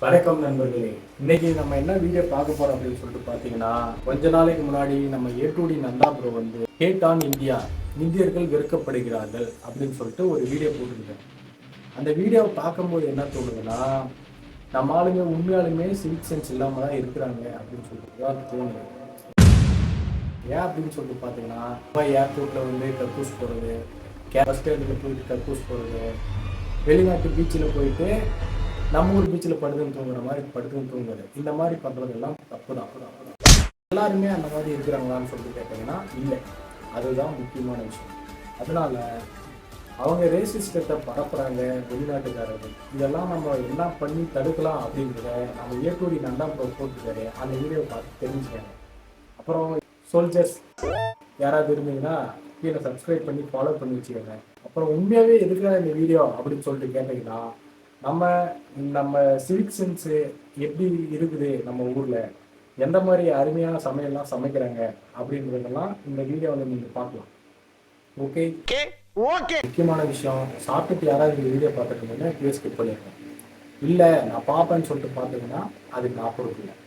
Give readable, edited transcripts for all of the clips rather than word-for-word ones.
வணக்கம் நண்பர்களே. இன்னைக்கு நம்ம என்ன வீடியோ பார்க்க போறோம் அப்படின்னு சொல்லிட்டு பார்த்தீங்கன்னா, கொஞ்ச நாளைக்கு முன்னாடி நம்ம ஏ2டி நந்தா ப்ரோ வந்து ஹேட் ஆன் இந்தியா, இந்தியர்கள் வெறுக்கப்படுகிறார்கள் அப்படின்னு சொல்லிட்டு ஒரு வீடியோ போட்டுருக்காங்க. அந்த வீடியோவை பார்க்கும்போது என்ன தோணுதுன்னா, நம்ம ஆளுங்க உண்மையாலுமே சிவிக் சென்ஸ் இல்லாம தான் இருக்கிறாங்க அப்படின்னு சொல்லிட்டு தான் தோணுது. ஏன் அப்படின்னு சொல்லிட்டு பார்த்தீங்கன்னா, ஏர்போர்ட்ல வந்து கக்கூஸ் போடுறது, பஸ் ஸ்டாண்டில் போயிட்டு கக்கூஸ் போடுறது, வெளிநாட்டு பீச்சில் போயிட்டு நம்ம ஊர் பீச்சில் படுத்துன்னு தூங்குற மாதிரி படுத்துன்னு தூங்குறது, இந்த மாதிரி பண்ணுறதெல்லாம் தப்பு தான். எல்லாருமே அந்த மாதிரி இருக்கிறாங்களான்னு சொல்லிட்டு கேட்டிங்கன்னா இல்லை. அதுதான் முக்கியமான விஷயம். அதனால அவங்க ரேசிஸ்டத்தை பரப்புறாங்க வெளிநாட்டுக்காரர்கள். இதெல்லாம் நம்ம என்ன பண்ணி தடுக்கலாம் அப்படிங்கிறத நம்ம ஏ2டி நந்தா ப்ரோ போட்டுருக்காரு. அந்த வீடியோவை பார்த்து தெரிஞ்சுக்காங்க. அப்புறம் சோல்ஜர்ஸ் யாராவது இருந்தீங்கன்னா கீழே சப்ஸ்கிரைப் பண்ணி ஃபாலோ பண்ணி வச்சுக்கோங்க. அப்புறம் உண்மையாகவே எதுக்குறா இந்த வீடியோ அப்படின்னு சொல்லிட்டு கேட்டிங்கன்னா, நம்ம நம்ம சிவிக் சென்ஸு எப்படி இருக்குது நம்ம ஊரில், எந்த மாதிரி அருமையான சமையல்லாம் சமைக்கிறாங்க அப்படின்றதெல்லாம் இந்த வீடியோவில் நீங்கள் பார்க்கலாம். Okay okay. முக்கியமான விஷயம், சாப்பிட்டுட்டு யாராவது இந்த வீடியோ பார்த்துட்டு இருந்தீங்கன்னா கீழே ஸ்கிப் பண்ணிடுறேன். இல்லை நான் பார்ப்பேன்னு சொல்லிட்டு பார்த்தீங்கன்னா அதுக்கு நான் பொறுப்பில்லை.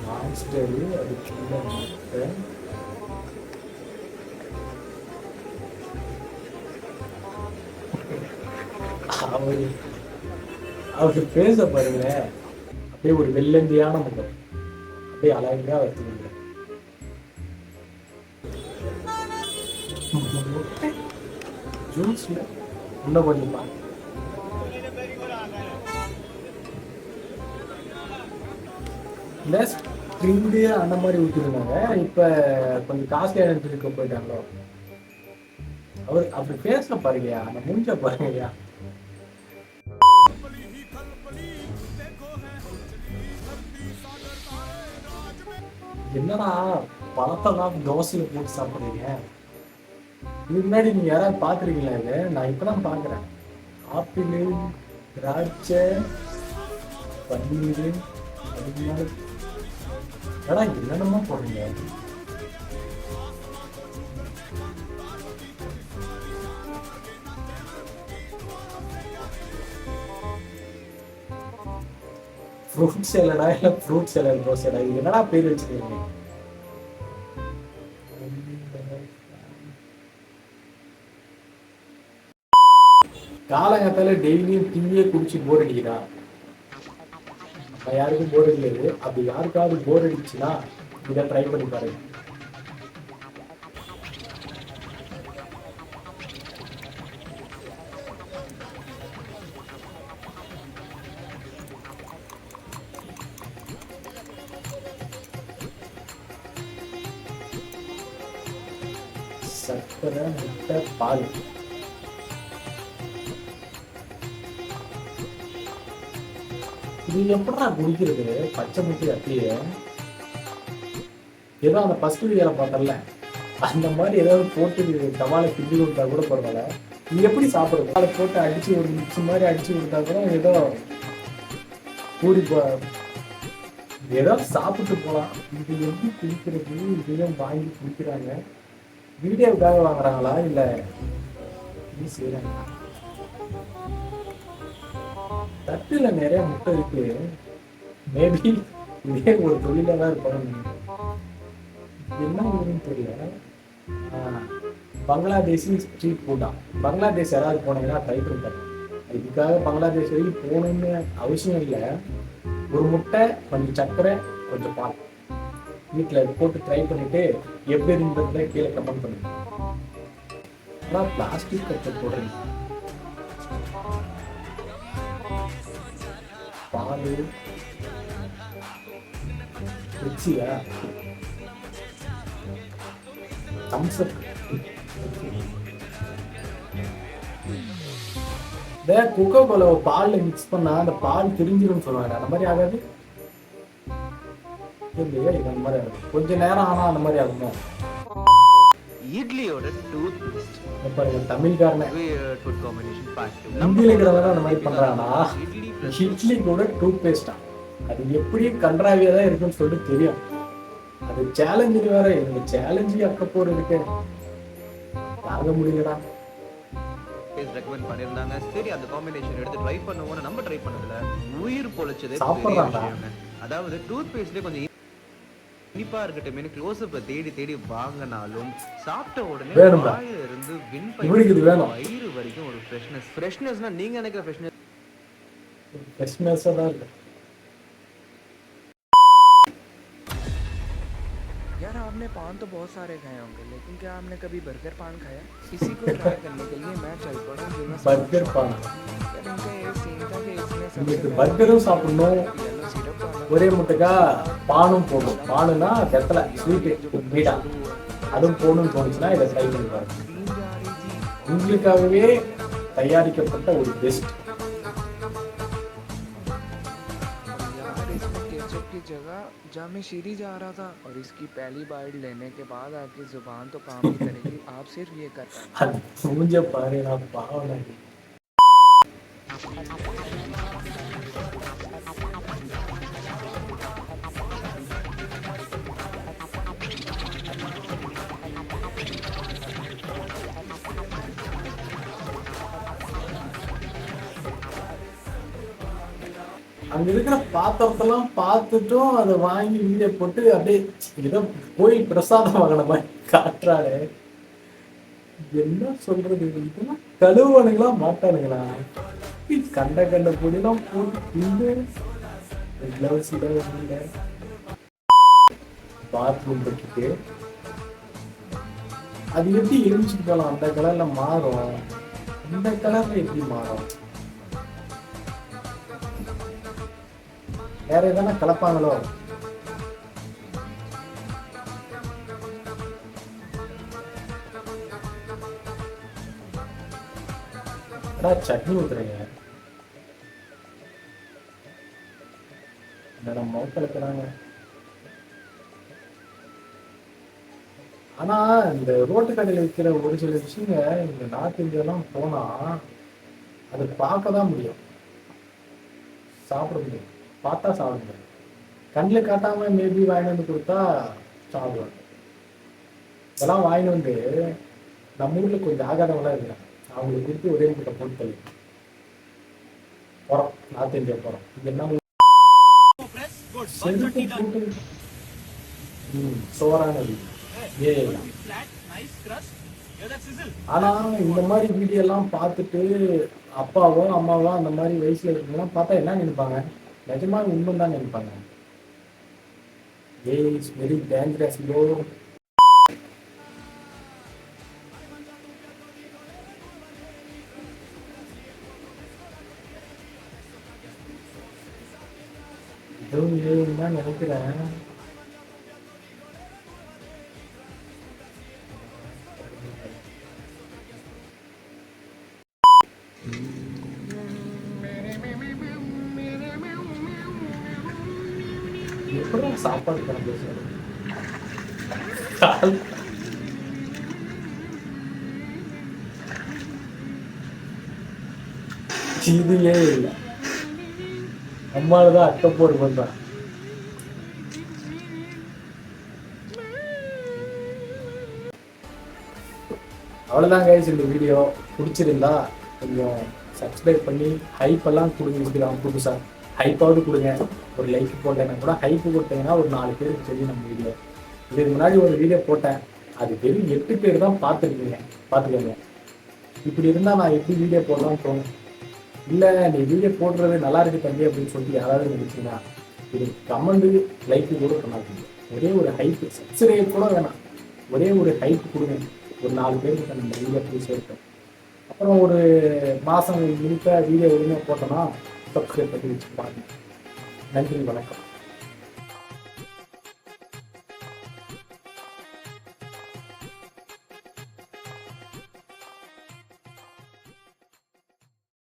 மாஸ்டரு அதுக்கு அவரு பேச பாருங்க, அப்படியே ஒரு வெள்ளந்தியான முகம், அப்படியே அழகா வச்சுருங்க. ஜூஸ்ல இன்னும் கொஞ்சம் இந்த ஸ்ப்ரிங்கு அந்த மாதிரி ஊற்றிருந்தாங்க. இப்ப கொஞ்சம் காஸ்ட்லியான இருக்க போயிட்டாங்களோ. அவர் அப்படி பேச பாருங்கயா, அந்த மூஞ்ச பாருங்கயா. என்னடா பழத்தெல்லாம் தோசையில போட்டு சாப்பிடுறீங்க? இது முன்னாடி நீங்க யாராவது பாத்துருக்கீங்களா? இது நான் இப்பதான் பாக்குறேன். ஆப்பிள், திராட்சை, பன்னீர், என்னென்னமோ போடுறீங்க. ஃப்ரூட் சேலடா இல்லை ஃப்ரூட் சேலட் ரோசடா, இது என்னடா பேர் வச்சுருக்கீங்க? காலங்கத்தால டெய்லியும் டீயே குடிச்சு போர் அடிக்கிறா. யாருக்கும் போர் அடிக்கிறது. அப்படி யாருக்காவது போர் அடிச்சுன்னா இதை ட்ரை பண்ணி பாருங்க. சர்க்கரை, முட்டை, பால். இது எப்படா குடிக்கிறது? பச்சை முட்டை அப்படியே ஏதோ அந்த ஃபர்ஸ்ட் வீடியோல பார்த்தல அந்த மாதிரி ஏதாவது போட்டு தவாலை கிண்டி கொடுத்தா கூட பரவாயில்ல. இது எப்படி சாப்பிடுறது? அதை போட்டு அடிச்சு ஒரு மிக்ஸ் மாதிரி அடிச்சு கொடுத்தா கூட ஏதோ கூடி ஏதோ சாப்பிட்டு போகலாம். இது எப்படி குடிக்கிறது? இதையும் வாங்கி குடிக்கிறாங்க. வீடியோவுக்காக வாங்குறாங்களா இல்ல இது செய்யறாங்க? தட்டுல நிறைய முட்டை இருக்கு. மேபி இதே ஒரு தொழிலா தான் இருப்பாங்க. என்ன ஊருன்னு தெரியல. பங்களாதேஷி ஸ்ட்ரீட் ஃபுட்டா. பங்களாதேஷ் யாராவது போனீங்கன்னா ட்ரை பண்ணி பாருங்க. இதுக்காக பங்களாதேஷ் வரைக்கும் போகணும்னு அவசியம் இல்லை. ஒரு முட்டை, கொஞ்சம் சர்க்கரை, கொஞ்சம் பால் வீட்டில் போட்டு ட்ரை பண்ணிட்டு எப்படி இருந்ததுல கீழே கமெண்ட் பண்ணுங்க. ஆனால் பிளாஸ்டிக் கட்டை போடுறீங்க. பால் மிக்சியா, தம்ஸ்அப். இந்த கொக்கோ கோலா பால்ல மிக்ஸ் பண்ணா அந்த பால் திரிஞ்சிடும் சொல்லுவாங்க. அந்த மாதிரி ஆகாது இல்லையா? இது அந்த மாதிரி ஆகும். கொஞ்ச நேரம் ஆனா அந்த மாதிரி ஆகுமா? இட்லியோட டூத் பேஸ்ட் பாருங்க, தமிழ்காரனே ஃபுட் காம்பினேஷன் பார்த்து இந்தியில இருக்கிறவங்க அந்த மாதிரி பண்றாங்கன்னா இட்லி கூட டூத் பேஸ்டா? அது எப்படி கன்றாவியா தான் இருக்குன்னு சொல்லிட்டு தெரியும். அது சேலஞ்சு வேற. இந்த சேலஞ்சு அக்க போற இருக்கு, தாங்க முடியலடா. பேஸ்ட் ரெக்கமெண்ட் பண்ணியிருந்தாங்க. சரி அந்த காம்பினேஷன் எடுத்து ட்ரை பண்ணுவோம்னு நம்ம ட்ரை பண்ணதுல உயிர் பொழைச்சதே பெரிய சாப்பிட்றாங்க. விஷயங்க. அதாவது டூத் பேஸ்ட்லேயே கொஞ்சம் இனிப்பா இருக்கட்டுமே க்ளோஸ்அப்பை தேடி தேடி வாங்கினாலும் சாப்பிட்ட உடனே வேணும்பா. வாயில இருந்து இவனுக்கு இது வேணும். வயிறு வரைக்கும் ஒரு ஃப்ரெஷ்னஸ்னா நீங்க நினைக்கிற ஃப்ரெஷ்னஸாக தான் இருக்கு. यार आपने पान तो बहुत सारे खाए होंगे, लेकिन क्या आपने कभी बर्गर पान खाया? इसी को ट्राई करने के लिए मैं चल पड़ा जिनमें பர்கர் பான். यार इनका ये सीन था कि इसमें உங்களுக்கு பர்கரும் சாப்பிடணும், येलो सिरप वाला ஒரே முட்டைக்கா பானும் போடணும். பானுனா வெத்தலை ஸ்வீட்டு மீடா அதுவும் போகணும்னு தோணுச்சுன்னா இதை ட்ரை பண்ணி பாருங்க. क्रीम जा रही थी। உங்களுக்காகவே தயாரிக்கப்பட்ட ஒரு பெஸ்ட். और यार इसमें केचप की जगह जामे शीरी जा रहा था, और इसकी पहली बाइट लेने के बाद आपकी जुबान तो काम नहीं करेगी, आप सिर्फ ये कर पाएंगे। அது மூஞ்ச பாரு, நான் பாவம். அங்க இருக்கிற பாத்திரத்தெல்லாம் பார்த்துட்டும் அதை வாங்கி வீடியோ போட்டு அப்படியே ஏதோ கோயில் பிரசாதம் வாங்கின மாதிரி காட்டுறாரு. என்ன சொல்றது, இதெல்லாம் கழுவுவானுங்களா மாட்டானுங்களா? கண்ட கண்ட பொடியெல்லாம் போட்டு கிளவுஸ் இல்லை. பாத்ரூம் பக்கிட்டு அது எப்படி எரிஞ்சுட்டு போகலாம்? அந்த கலர்ல மாறும், இந்த கலர்ல எப்படி மாறும்? வேற எதனா கலப்பாங்களோ? சட்னி ஊத்துறீங்க, கலக்குறாங்க. ஆனா இந்த ரோட்டு கடையில் விற்கிற ஒரு சில விஷயங்க இந்த நார்த் இந்தியாலாம் போனா அது பார்க்க தான் முடியும், சாப்பிட முடியும். பார்த்தா சாப்பிட முடியும், கண்ணில் காட்டாம மேபி வாங்கி வந்து கொடுத்தா சாப்பிடுவாங்க. இதெல்லாம் வாங்கி வந்து நம்ம ஊர்ல கொஞ்சம் ஆகாதவங்களாம் இருக்கிறாங்க, அவங்களுக்கு கொடுத்து ஒரே முட்டை போட்டு தள்ளி போறோம். நார்த் இந்தியா போறோம், இது என்ன சோறானது. ஆனா இந்த மாதிரி வீடியோ எல்லாம் பார்த்துட்டு அப்பாவோ அம்மாவோ அந்த மாதிரி வயசுல இருக்கவங்கலாம் பார்த்தா என்ன நினைப்பாங்க? நிஜமா உண்மை தான் நினைப்பாங்க. It's very dangerous bro. தான் நினைக்கிறேன். எப்படி சாப்பாடு பண்ண இதுவே இல்லை, அம்மாவுதான் அக்கப்போடு பண்றான். அவ்வளோதான் கைஸ், இந்த வீடியோ பிடிச்சிருந்தா கொஞ்சம் சப்ஸ்கிரைப் பண்ணி ஹைப்பெல்லாம் கொடுங்க. இப்படிதான் புதுசாக ஹைப்பாவது கொடுங்க. ஒரு லைக் போட்டேன்னா கூட ஹைப்பு கொடுத்தீங்கன்னா ஒரு 4 பேருக்கு தெரியும் நம்ம வீடியோ. இதுக்கு முன்னாடி ஒரு வீடியோ போட்டேன், அது வெறும் 8 பேர் தான் பார்த்துருக்கீங்க. பார்த்துக்கோங்க. இப்படி இருந்தால் நான் எப்படி வீடியோ போடலாம்னு தோணும். இல்லை நீ வீடியோ போடுறது நல்லா இருக்கு தம்பி அப்படின்னு சொல்லிட்டு யாராவது நினைச்சீங்கன்னா இது கமெண்டு லைக்கு கூட பண்ணாதீங்க. ஒரே ஒரு ஹைப்பு, சப்ஸ்கிரைப் கூட வேணாம், ஒரே ஒரு ஹைப்பு கொடுங்க. ஒரு 4 பேருக்கு நம்ம வீடியோ போய் சேர்ப்போம். அப்புறம் ஒரு மாதம் முழுக்க வீடியோ ஒழுங்காக போட்டோன்னா சப்ஸ்கிரைப் பண்ணி வச்சு பாருங்க. நன்றி, வணக்கம்.